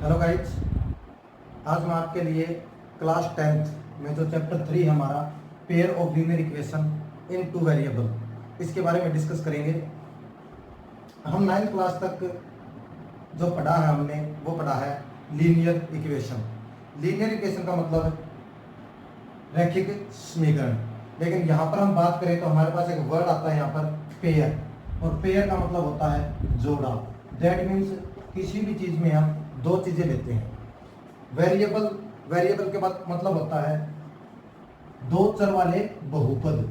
Hello guys, आज मैं आपके लिए क्लास 10th में जो चैप्टर 3 हमारा pair of linear equation in two variable, इसके बारे में डिस्कस करेंगे। हम 9th क्लास तक जो पढ़ा है हमने वो पढ़ा है लीनियर इक्वेशन। लीनियर इक्वेशन का मतलब रैखिक समीकरण, लेकिन यहाँ पर हम बात करें तो हमारे पास एक वर्ड आता है यहाँ पर पेयर, और पेयर का मतलब होता है जोड़ा। दैट मीन्स किसी भी चीज में हम दो चीजें लेते हैं। वेरिएबल के बाद मतलब होता है दो चर वाले बहुपद।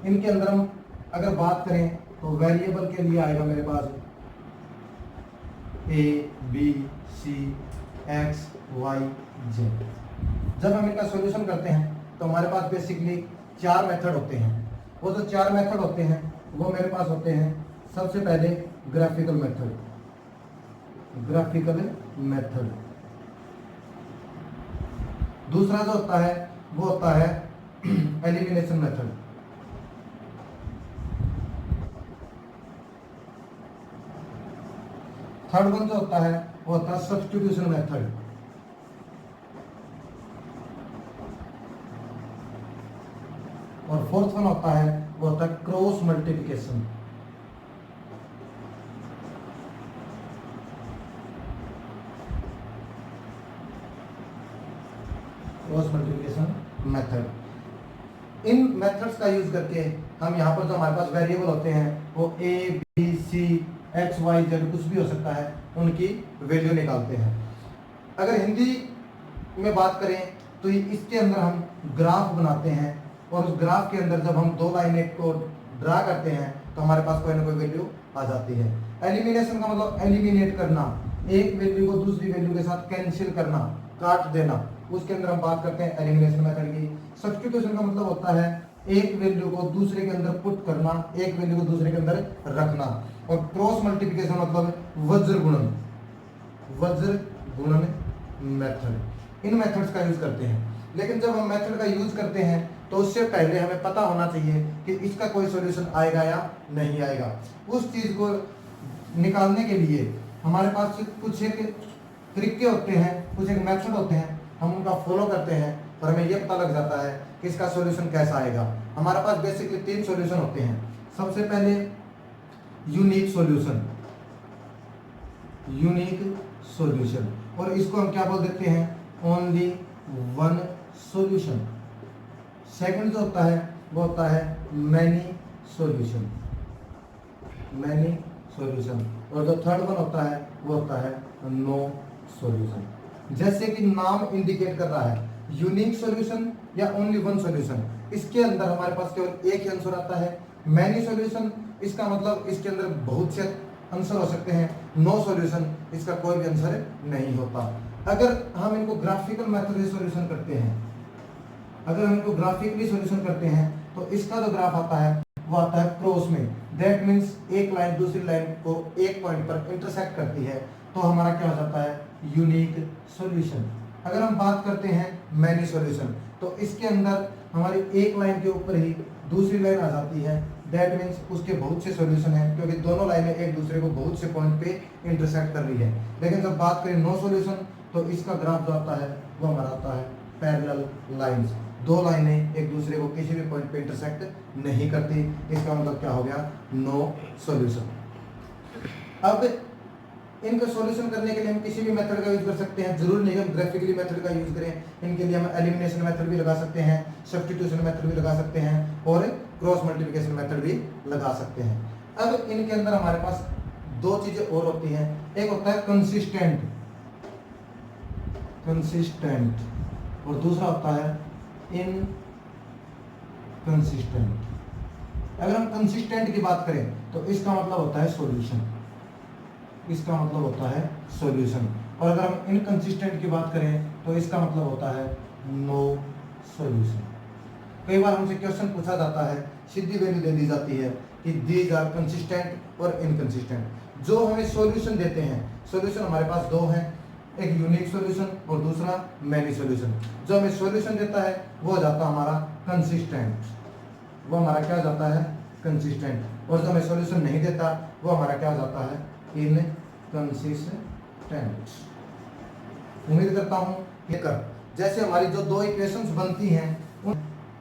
इनके अंदर हम अगर बात करें तो वेरिएबल के लिए आएगा मेरे पास A B C X Y Z. जब हम इनका सॉल्यूशन करते हैं तो हमारे पास बेसिकली 4 मेथड होते हैं। वो जो 4 मेथड होते हैं वो मेरे पास होते हैं, सबसे पहले ग्राफिकल मेथड। दूसरा जो होता है वो होता है एलिमिनेशन मेथड। थर्ड वन जो होता है वो होता है सब्स्टिट्यूशन मेथड। और फोर्थ वन होता है वो होता है क्रॉस मल्टीप्लिकेशन। मेथड। इन मेथड्स का यूज करके हम यहाँ पर जो हमारे पास वेरिएबल होते हैं वो A B C X Y Z कुछ भी हो सकता है, उनकी वैल्यू निकालते हैं। अगर हिंदी में बात करें तो इसके अंदर हम ग्राफ बनाते हैं, और उस ग्राफ के अंदर जब हम दो लाइनें को ड्रा करते हैं तो हमारे पास कोई ना कोई वैल्यू आ जाती है। एलिमिनेशन का मतलब एलिमिनेट करना, एक वैल्यू को दूसरी वैल्यू के साथ कैंसिल करना, काट देना, उसके अंदर हम बात करते हैं एलिमिनेशन मेथड की। सब्स्टिट्यूशन का मतलब होता है एक वैल्यू को दूसरे के अंदर पुट करना, एक वैल्यू को दूसरे के अंदर रखना। और क्रॉस मल्टीप्लिकेशन मतलब वज्र गुणन मेथड। इन मेथड्स का यूज करते हैं। लेकिन जब हम मेथड का यूज करते हैं तो उससे पहले हमें पता होना चाहिए कि इसका कोई सॉल्यूशन आएगा या नहीं आएगा। उस चीज को निकालने के लिए हमारे पास कुछ एक तरीके होते हैं, कुछ एक मेथड होते हैं, हम उनका फॉलो करते हैं और हमें यह पता लग जाता है कि इसका सॉल्यूशन कैसा आएगा। हमारे पास बेसिकली 3 सॉल्यूशन होते हैं। सबसे पहले यूनिक सॉल्यूशन, और इसको हम क्या बोल देते हैं, ओनली वन सॉल्यूशन। सेकंड जो होता है वो होता है मैनी सॉल्यूशन। और जो थर्ड वन होता है वो होता है नो सॉल्यूशन। जैसे कि नाम इंडिकेट कर रहा है, यूनिक सॉल्यूशन या ओनली वन सॉल्यूशन, इसके अंदर हमारे पास केवल एक ही आंसर आता है। मैनी सॉल्यूशन, इसका मतलब इसके अंदर बहुत से आंसर हो सकते हैं। नो सॉल्यूशन, इसका कोई भी आंसर नहीं होता। अगर हम इनको ग्राफिकल मेथड से सॉल्यूशन करते हैं, तो इसका जो ग्राफ आता है वो आता है क्रॉस में। दैट मीन्स एक लाइन दूसरी लाइन को एक पॉइंट पर इंटरसेक्ट करती है, तो हमारा क्या हो जाता है, यूनिक सॉल्यूशन। अगर हम बात करते हैं मैनी सॉल्यूशन, तो इसके अंदर हमारी एक लाइन के ऊपर ही दूसरी लाइन आ जाती है। दैट मीन्स उसके बहुत से सॉल्यूशन हैं, क्योंकि दोनों लाइनें एक दूसरे को बहुत से पॉइंट पे इंटरसेक्ट कर रही है। लेकिन जब बात करें नो सॉल्यूशन, तो इसका ग्राफ जो आता है वो हमारा आता है पैरेलल लाइंस। दो लाइनें एक दूसरे को किसी भी पॉइंट पे इंटरसेक्ट नहीं करती, इसका मतलब क्या हो गया, नो सॉल्यूशन। अब इनका सॉल्यूशन करने के लिए हम किसी भी मेथड का यूज कर सकते हैं, जरूर नहीं हम ग्राफिकली मेथड का यूज करें। इनके लिए हम एलिमिनेशन मेथड भी लगा सकते हैं, सब्स्टिट्यूशन मेथड भी लगा सकते हैं, और क्रॉस मल्टीप्लिकेशन मेथड भी लगा सकते हैं। अब इनके अंदर हमारे पास दो चीजें और होती हैं। एक होता है कंसिस्टेंट, और दूसरा होता है इनकंसिस्टेंट। अगर हम कंसिस्टेंट की बात करें तो इसका मतलब होता है सॉल्यूशन, और अगर हम इनकंसिस्टेंट की बात करें तो इसका मतलब होता है नो सॉल्यूशन। कई बार हमसे क्वेश्चन पूछा जाता है, सीधी वैल्यू दे दी जाती है कि दीज आर कंसिस्टेंट और इनकंसिस्टेंट। जो हमें सॉल्यूशन देते हैं, सॉल्यूशन हमारे पास दो हैं, एक यूनिक सॉल्यूशन और दूसरा मैनी सॉल्यूशन। जो हमें सॉल्यूशन देता है वो हो जाता है हमारा कंसिस्टेंट, वो हमारा क्या हो जाता है, कंसिस्टेंट। और जो हमें सॉल्यूशन नहीं देता वो हमारा क्या हो जाता है, इनकंसिस्टेंट। कंसिस्टेंट। उम्मीद करता हूं ये कर जैसे हमारी जो दो इक्वेशंस बनती हैं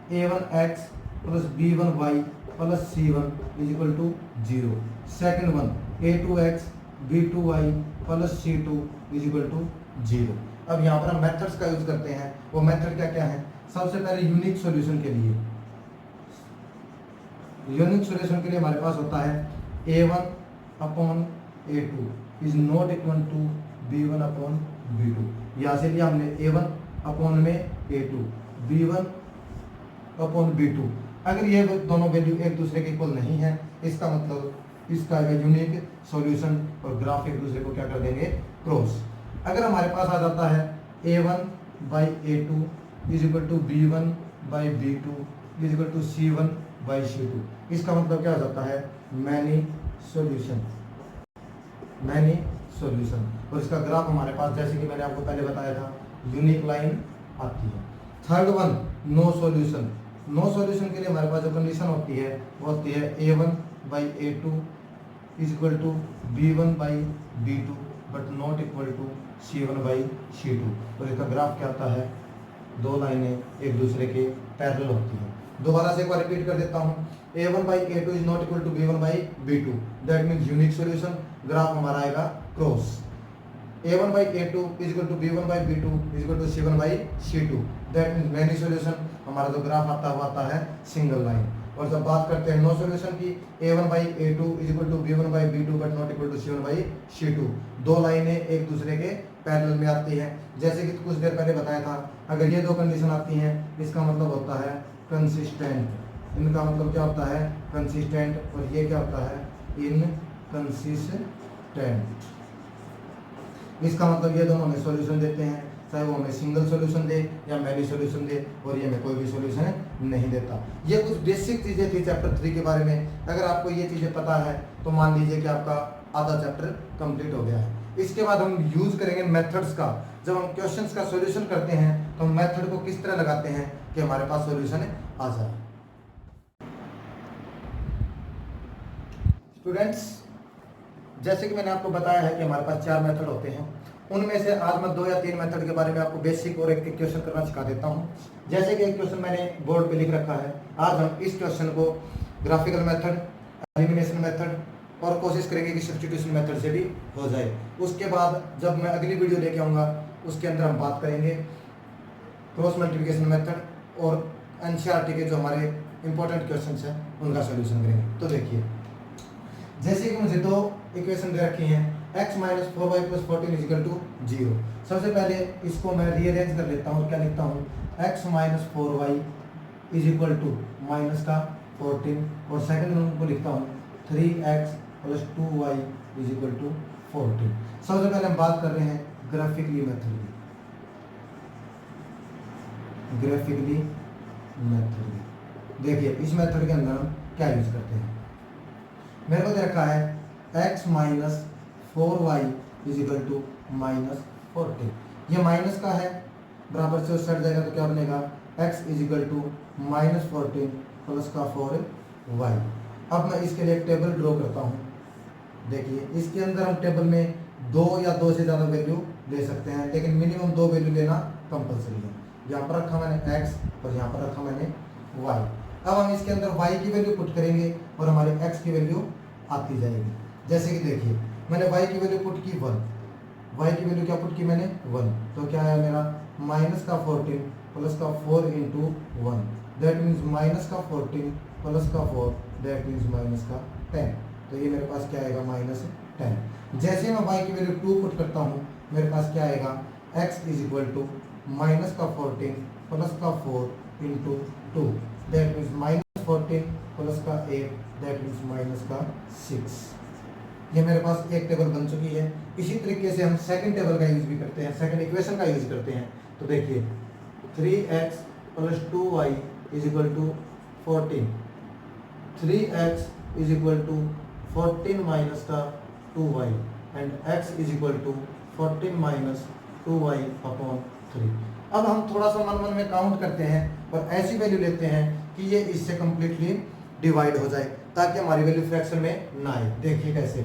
a1x plus b1y plus c1 is equal to 0। Second one a2x b2y plus c2 is equal to 0। अब यहाँ पर हम मेथड्स का यूज करते हैं। वो मेथड क्या क्या है? सबसे पहले यूनिक सॉल्यूशन के लिए, यूनिक सॉल्यूशन के लिए हमारे पास होता है a1 upon a2 is not equal to b1 upon b2। यहाँ से लिया हमने a1 अपॉन में a2, b1 अपॉन b2। अगर ये दोनों वैल्यू एक दूसरे के इक्वल नहीं है, इसका मतलब इसका यूनिक सॉल्यूशन और ग्राफ एक दूसरे को क्या कर देंगे? क्रॉस। अगर हमारे पास आ जाता है a1 by a2 is equal to b1 by b2 is equal to c1 by c2, इसका मतलब क्या हो जाता है? Many solution, many solution. और इसका ग्राफ हमारे पास जैसे कि मैंने आपको पहले बताया था यूनिक लाइन आती है। Third one no solution. No solution के लिए हमारे पास जो कंडीशन होती है वो होती है a1 by a2 is equal to b1 by b2 but not equal to c1 by c2। और इसका ग्राफ क्या आता है? दो लाइनें एक दूसरे के पैरेलल होती हैं। दोबारा से एक बार रिपीट कर देता हूँ, a1 by a2 is not equal to b1 by b2, that means unique solution. Graph हमारा आएगा cross. a1 by a2 is equal to b1 by b2 is equal to c1 by c2, that means many solution. हमारा जो graph आता है वो आता है single line. और जब बात करते हैं नो सॉल्यूशन की, a1 by a2 is equal to b1 by b2 but not equal to c1 by c2, दो लाइनें एक दूसरे के पैरेलल में आती हैं। जैसे कि कुछ देर पहले बताया था, अगर ये दो कंडीशन आती हैं इसका मतलब होता है कंसिस्टेंट। इनका मतलब क्या होता है? कंसिस्टेंट। और ये क्या होता है? इनकंसिस्टेंट। इसका मतलब ये दोनों हमें सॉल्यूशन देते हैं, चाहे वो हमें सिंगल सॉल्यूशन दे या मैनी सॉल्यूशन दे, और ये हमें कोई भी सॉल्यूशन नहीं देता। ये कुछ बेसिक चीज़ें थी चैप्टर 3 के बारे में। अगर आपको ये चीज़ें पता है तो मान लीजिए कि आपका आधा चैप्टर कंप्लीट हो गया है। इसके बाद हम यूज करेंगे मेथड्स का। जब हम क्वेश्चंस का सॉल्यूशन करते हैं तो हम मेथड को किस तरह लगाते हैं कि हमारे पास सॉल्यूशन आ जाए। स्टूडेंट्स, जैसे कि मैंने आपको बताया है कि हमारे पास 4 मेथड होते हैं, उनमें से आज मैं 2 या 3 मेथड के बारे में आपको बेसिक और एक क्वेश्चन करना सिखा देता हूं। जैसे कि एक क्वेश्चन मैंने बोर्ड पे लिख रखा है, आज हम इस क्वेश्चन को ग्राफिकल मेथड, एलिमिनेशन मेथड और कोशिश करेंगे कि सब्स्टिट्यूशन मेथड से भी हो जाए। उसके बाद जब मैं अगली वीडियो लेके आऊँगा उसके अंदर हम बात करेंगे क्रॉस मल्टीप्लिकेशन मेथड और एनसीईआरटी के जो हमारे इंपॉर्टेंट क्वेश्चन हैं उनका सोल्यूशन करेंगे। तो देखिए, जैसे कि मुझे 2 इक्वेशन दे रखी हैं, x minus 4y plus 14 is equal to 0। सबसे पहले इसको मैं रीअरेंज कर लेता हूँ और क्या लिखता हूँ? x minus 4y is equal to minus का 14, और सेकंड वन को लिखता हूँ 3x plus 2y is equal to 14। सबसे पहले हम बात कर रहे हैं ग्राफिकली मेथड की। ग्राफिकली मेथड, देखिए इस मेथड के अंदर हम क्या यूज करते हैं। मेरे को दे रखा है x minus 4y is equal to minus 14। ये माइनस का है, बराबर से उस साइड जाएगा तो क्या बनेगा? x is equal to minus 14 plus का 4y। अब मैं इसके लिए एक टेबल ड्रॉ करता हूँ। देखिए, इसके अंदर हम टेबल में 2 या 2 से ज़्यादा वैल्यू ले सकते हैं, लेकिन मिनिमम 2 वैल्यू लेना कंपलसरी है। यहाँ पर रखा मैंने x और यहाँ पर रखा मैंने y। अब हम इसके अंदर y की वैल्यू पुट करेंगे और हमारे x की वैल्यू आती जाएगी। जैसे कि देखिए, मैंने y की वैल्यू पुट की 1, y की वैल्यू क्या पुट की मैंने? 1। तो क्या है मेरा? माइनस का 14 प्लस का 4 इंटू 1, दैट मीन्स माइनस का 14 प्लस का 4, दैट मीन्स माइनस का 10। तो ये मेरे पास क्या आएगा? माइनस 10। जैसे मैं y की वैल्यू 2 पुट करता हूँ, मेरे पास क्या आएगा? x is equal to minus का 14 प्लस का 4 into 2, that means minus 14 plus का 8, दैट मीन्स माइनस का 6। ये मेरे पास एक टेबल बन चुकी है। इसी तरीके से हम सेकंड टेबल का यूज भी करते हैं, सेकंड इक्वेशन का यूज करते हैं। तो देखिए, 3x plus 2y is equal to 14, 3x is equal to 14 minus का 2y and x is equal to 14 minus 2y upon 3। अब हम थोड़ा सा मन में काउंट करते हैं और ऐसी वैल्यू लेते हैं कि ये इससे कंप्लीटली डिवाइड हो जाए, ताकि हमारी वैल्यू फ्रैक्शन में ना आए। देखिए कैसे।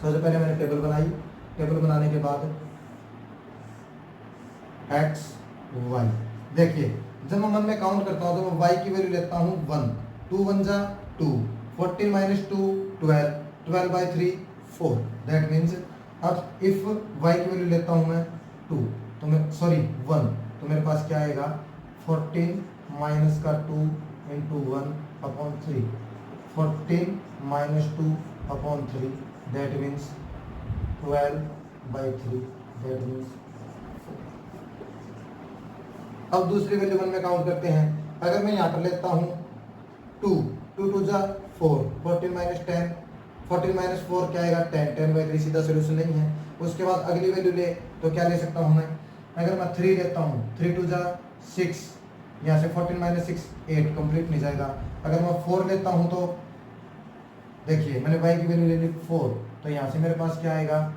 सबसे पहले मैंने टेबल बनाई, टेबल बनाने के बाद एक्स वाई, देखिए जब मैं मन में काउंट करता हूँ तो मैं वाई की वैल्यू लेता हूँ 1, 2 1 जा 2, 14 माइनस 2 12, 12 बाई 3 4, दैट मीन्स अब इफ वाई की वैल्यू लेता हूँ मैं 2 तो मैं सॉरी 1, तो मेरे पास क्या आएगा 14 माइनस का 2 into 1 upon 3, 14 minus 2 upon 3, that means 12 by 3, that means. अब दूसरी वैल्यू मन में काउंट करते हैं, अगर मैं यहाँ पर लेता हूँ 2, 2 2 जा 4, 14 माइनस 10, 14 माइनस 4 क्या आएगा 10, 10 बाई 3 सीधा सोल्यूशन नहीं है। उसके बाद अगली वैल्यू ले तो क्या ले सकता हूँ मैं, अगर मैं 3 लेता हूँ 3 2 जा 6, यहाँ से 14 माइनस 6 8, कंप्लीट नहीं जाएगा। अगर मैं 4 लेता हूँ तो देखिए मैंने y की वैल्यू ले ली 4, तो यहाँ से मेरे पास क्या आएगा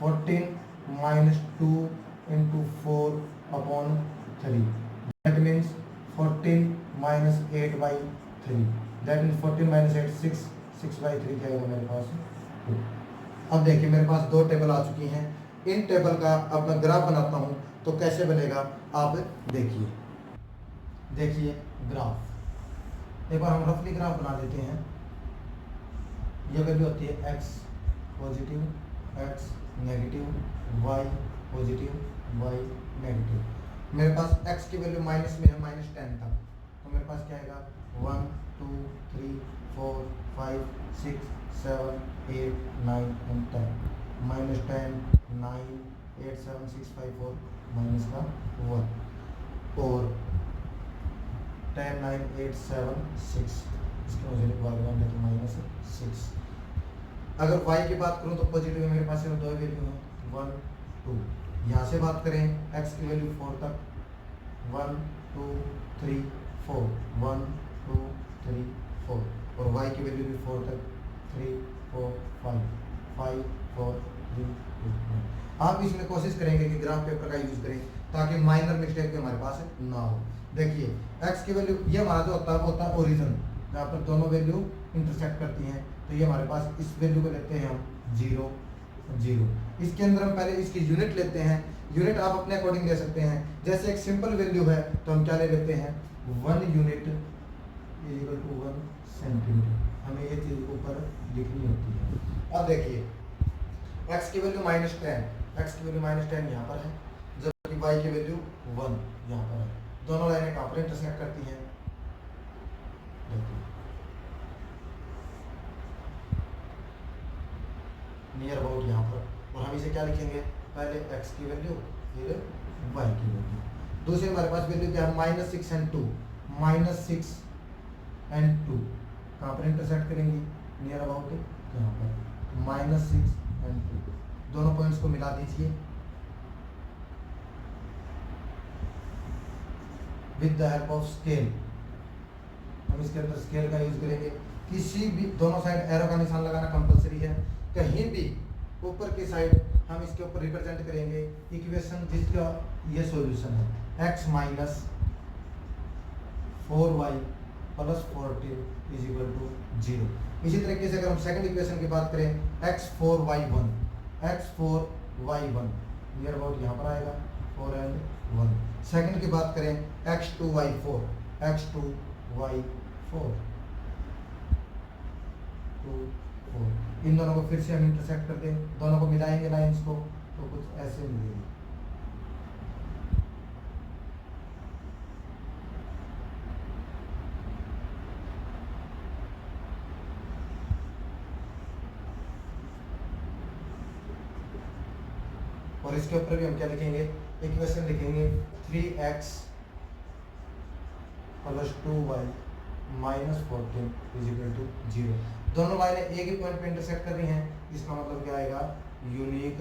14 minus 2 into 4 upon 3, that means 14 minus 8 by 3, that means 14 minus 8 6, 6 by 3 क्या आएगा मेरे पास 2। अब देखिए मेरे पास दो टेबल आ चुकी हैं, इन टेबल का अब मैं ग्राफ बनाता हूँ तो कैसे बनेगा आप देखिए। देखिए ग्राफ एक बार हम रफली ग्राफ बना देते हैं। ये वैल्यू होती है x positive, x negative, y positive, y negative. मेरे पास x की वैल्यू माइनस में है -10 तक, तो मेरे पास क्या आएगा 1 2 3 4 5 6 7 8 9 and 10, -10 9 8 7 6 5 4 माइनस का 1 और 10 9 8 7 6, इसके मुझे -6। अगर y की बात करूं तो पॉजिटिव में मेरे पास सिर्फ दो वैल्यू हैं 1 2। यहाँ से बात करें x की वैल्यू 4 तक 1 2 3 4, 1 2 3 4, और y की वैल्यू भी 4 तक 3 4 5 5 4 3 2 1। आप इसमें कोशिश करेंगे कि ग्राफ पेपर का यूज करें ताकि माइनर मिस्टेक भी हमारे पास ना हो। देखिए x की वैल्यू ये हमारा जो होता है ओरिजिन, जहाँ पर दोनों वैल्यू इंटरसेक्ट करती हैं, तो ये हमारे पास इस वैल्यू को लेते हैं हम 0 0। इसके अंदर हम पहले इसकी यूनिट लेते हैं, यूनिट आप अपने अकॉर्डिंग ले सकते हैं। जैसे एक सिंपल वैल्यू है तो हम क्या ले लेते हैं 1 unit is equal to 1 centimetre, हमें ये चीज़ ऊपर लिखनी होती है। अब देखिए x की वैल्यू -10, x की वैल्यू -10 यहाँ पर है, जबकि y की वैल्यू 1 यहाँ पर है। दोनों लाइनें कहाँ पर इंटरसेक्ट करती हैं, नियर अबाउट यहाँ पर, और हम इसे क्या लिखेंगे पहले x की वैल्यू फिर y की वैल्यू। दूसरी हमारे पास वैल्यू क्या है -6 and 2, -6 and 2 कहाँ पर इंटरसेक्ट करेंगी नियर अबाउट यहाँ पर -6 and 2, दोनों पॉइंट्स को मिला दीजिए with the help of scale. हम इसके अंदर स्केल का यूज करेंगे, किसी भी दोनों साइड एरो का निशान लगाना कंपलसरी है। कहीं भी ऊपर की साइड हम इसके ऊपर रिप्रेजेंट करेंगे इक्वेशन जिसका ये सॉल्यूशन है x minus 4y plus 14 is equal to 0। इसी तरीके से अगर हम सेकंड इक्वेशन की बात करें x4y1 नियर अबाउट यहाँ पर आएगा 4 and 1। सेकंड की बात करें x2y4 2 4, इन दोनों को फिर से हम इंटरसेक्ट कर दें, दोनों को मिलाएंगे लाइंस को तो कुछ ऐसे मिलेगी। और इसके ऊपर भी हम क्या लिखेंगे इक्वेशन लिखेंगे 3x plus 2y minus 14 is equal to 0। दोनों लाइनें एक ही पॉइंट पे इंटरसेक्ट कर रही हैं, इसका मतलब क्या आएगा यूनिक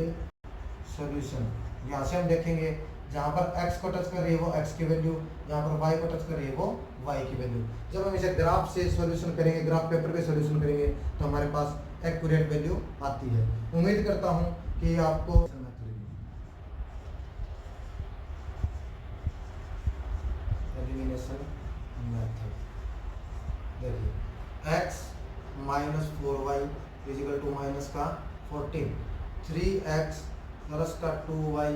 सॉल्यूशन। यहाँ से हम देखेंगे जहाँ पर x को टच कर रही है वो x की वैल्यू, यहाँ पर y को टच कर रही है वो y की वैल्यू। जब हम इसे ग्राफ से सॉल्यूशन करेंगे, ग्राफ पेपर पे सॉल्यूशन करेंगे तो हमारे पास एक्यूरेट वैल्यू आती है। उम्मीद करता हूँ कि आपको एलिमिनेशन मेथड देखिए x minus 4y is equal to minus का 14, 3x प्लस का 2y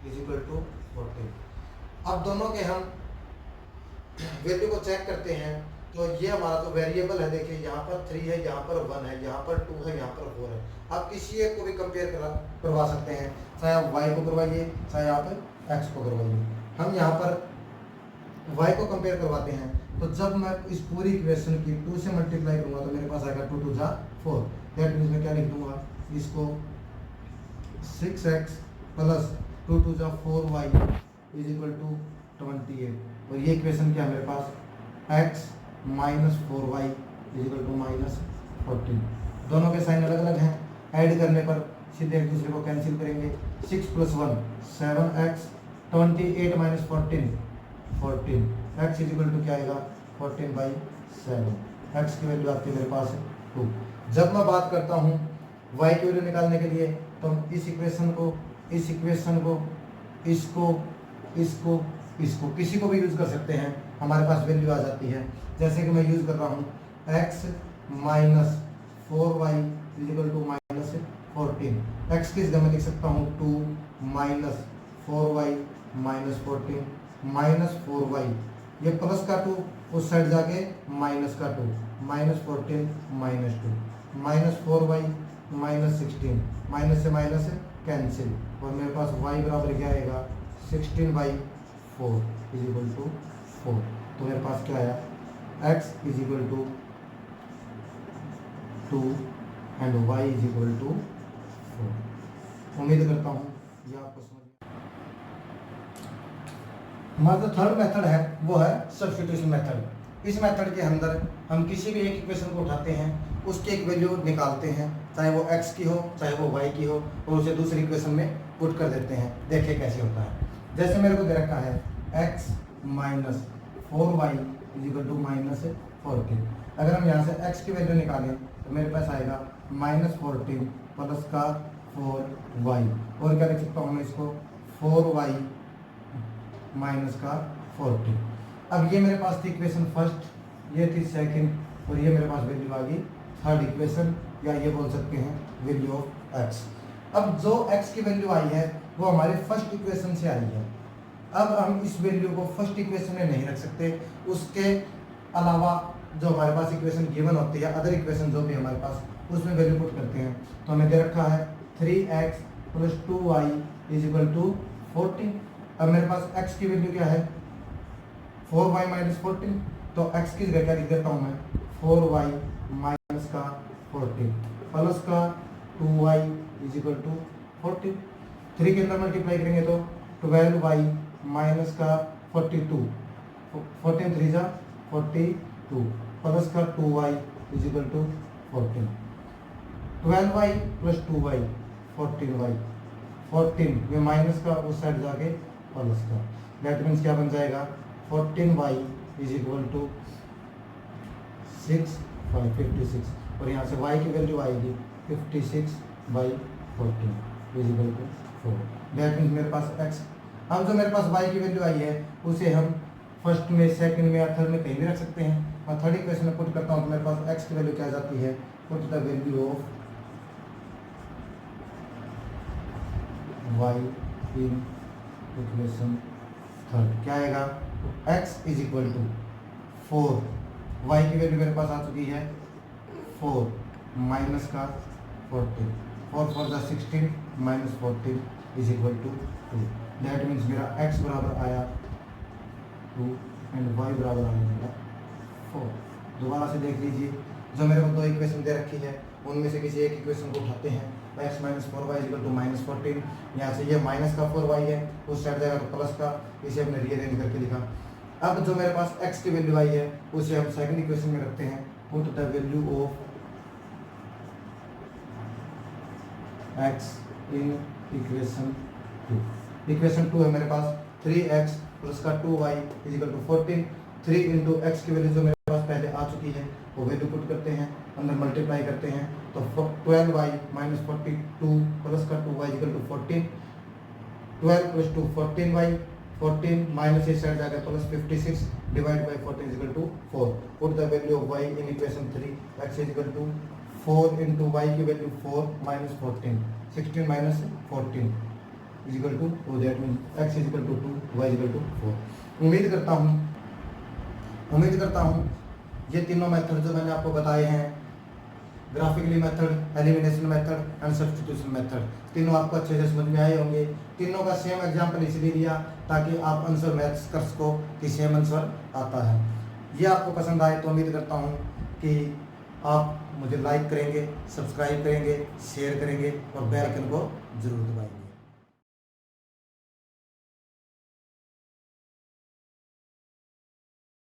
इज इक्वल टू 14। अब दोनों के हम वैल्यू को चेक करते हैं। तो ये हमारा तो वेरिएबल है, देखिए यहाँ पर 3 है, यहाँ पर 1 है, यहाँ पर 2 है, यहाँ पर 4 है। आप किसी एक को भी कंपेयर करवा सकते हैं, चाहे आप y को करवाइए चाहे आप x को करवाइए। हम यहाँ पर y को कंपेयर करवाते हैं, तो जब मैं इस पूरी इक्वेशन की 2 से मल्टीप्लाई करूँगा तो मेरे पास आएगा 2 2 जा 4। दैट मीन्स मैं क्या लिख दूंगा इसको 6x प्लस 2 2 जा 4y इज इक्वल टू 28। और ये इक्वेशन क्या है मेरे पास x minus 4y is equal to minus 14। दोनों के साइन अलग अलग हैं, ऐड करने पर सीधे एक दूसरे को कैंसिल करेंगे। 6 plus 1 7x, 28 minus 14 14, x is equal to क्या आएगा 14/7। x की वैल्यू आती है मेरे पास 2। जब मैं बात करता हूँ y की वैल्यू निकालने के लिए, तो हम इस इक्वेशन को इसको किसी को भी यूज कर सकते हैं, हमारे पास वैल्यू आ जाती है। जैसे कि मैं यूज कर रहा हूँ x minus 4y is equal to minus 14। x की जगह मैं लिख सकता हूँ 2 minus 4y minus 14 minus 4y, ये प्लस का 2 उस साइड जाके माइनस का 2 minus 14 minus 2 minus 4y minus 16, minus से माइनस कैंसिल, और मेरे पास y बराबर क्या आएगा 16/4 इज इक्वल टू 4। तो मेरे पास क्या आया x is equal to 2 and y is equal to 4। उम्मीद करता हूँ ये आपको समझ में। हमारा जो थर्ड मेथड है वो है सब्स्टिट्यूशन मेथड। इस मेथड के अंदर हम किसी भी एक इक्वेशन को उठाते हैं, उसकी एक वैल्यू निकालते हैं, चाहे वो x की हो चाहे वो y की हो, और उसे दूसरी इक्वेशन में पुट कर देते हैं। देखिए कैसे होता है। जैसे मेरे को दे रखा है x minus 4y is equal to minus 14। अगर हम यहाँ से x की वैल्यू निकालें तो मेरे पास आएगा माइनस 14 प्लस का 4y, और क्या लिख सकता हूँ मैं इसको 4y माइनस का 14। अब ये मेरे पास थी इक्वेशन फर्स्ट, ये थी सेकंड, और ये मेरे पास वैल्यू आ गई थर्ड इक्वेशन, या ये बोल सकते हैं वैल्यू ऑफ x। अब जो x की वैल्यू आई है वो हमारे फर्स्ट इक्वेशन से आई है। अब हम इस वैल्यू को फर्स्ट इक्वेशन में नहीं रख सकते, उसके अलावा जो हमारे पास इक्वेशन गिवन होती है, अदर इक्वेशन जो भी हमारे पास, उसमें वैल्यू पुट करते हैं। तो हमें दे रखा है 3x plus 2y is equal to 14। अब मेरे पास x की वैल्यू क्या है 4y माइनस 14, तो x की जगह क्या लिख देता हूँ मैं 4y माइनस का 14 प्लस का 2y इज इक्वल टू 14। 3 के अंदर मल्टीप्लाई करेंगे तो 12y माइनस का 42, 14 3 जा 42 प्लस का 2y is equal to 14। 12y plus 2y 14y, 14 ये माइनस का उस साइड जाके प्लस का, दैट मीन्स क्या बन जाएगा 14y इज इक्वल टू 56, और यहाँ से y की वैल्यू आएगी 56/14 is equal to 4। That means मेरे पास x, अब जो मेरे पास y की वैल्यू आई है उसे हम फर्स्ट में, सेकंड में या थर्ड में कहीं भी रख सकते हैं। मैं थर्ड इक्वेशन में पुट करता हूँ तो मेरे पास x की वैल्यू क्या जाती है, put the value of y in equation third, क्या आएगा x is equal to 4, y की वैल्यू मेरे पास आ चुकी है 4 माइनस का 14, 4 4 जा 16 minus 14 is equal to 2। That means मेरा x बराबर आया 2 एंड y बराबर आने वाला 4। दोबारा से देख लीजिए, जो मेरे को दो इक्वेशन दे रखी है उनमें से किसी एक इक्वेशन को उठाते हैं। x minus 4y equal to minus 14, यहाँ से ये माइनस का 4y है, उस साइड जाएगा तो प्लस का, इसे हमने रीअरेंज करके लिखा। अब जो मेरे पास x की वैल्यू आई है उसे हम सेकंड इक्वेशन में रखते हैं, put the value of x in equation 2। Equation 2 है मेरे पास 3x प्लस का 2y is equal to 14। 3 into X की वैल्यू जो मेरे पास पहले आ चुकी है वो वैल्यू पुट करते हैं, अंदर मल्टीप्लाई करते हैं, तो 12y माइनस 42 प्लस का 2y equal to 14। 12 plus 2 14y, 14 minus इस साइड जाकर plus 56 divide by 14 equal to 4। Put the value of y in equation 3, x is equal to 4 into y की वैल्यू 4 minus 14 16 minus 14 equal to, that mean x equal to 2, y equal to 4। उम्मीद करता हूँ ये तीनों method जो मैंने आपको बताए हैं, graphically method, elimination method and substitution method, तीनों आपको अच्छे से समझ में आए होंगे। तीनों का सेम एग्जांपल इसलिए दिया ताकि आप आंसर मैथ्स कर सको कि सेम आंसर आता है। ये आपको पसंद आए तो उम्मीद करता हूँ कि आप मुझे लाइक करेंगे, सब्सक्राइब करेंगे, शेयर करेंगे और बेल आइकन को जरूर दबाएंगे।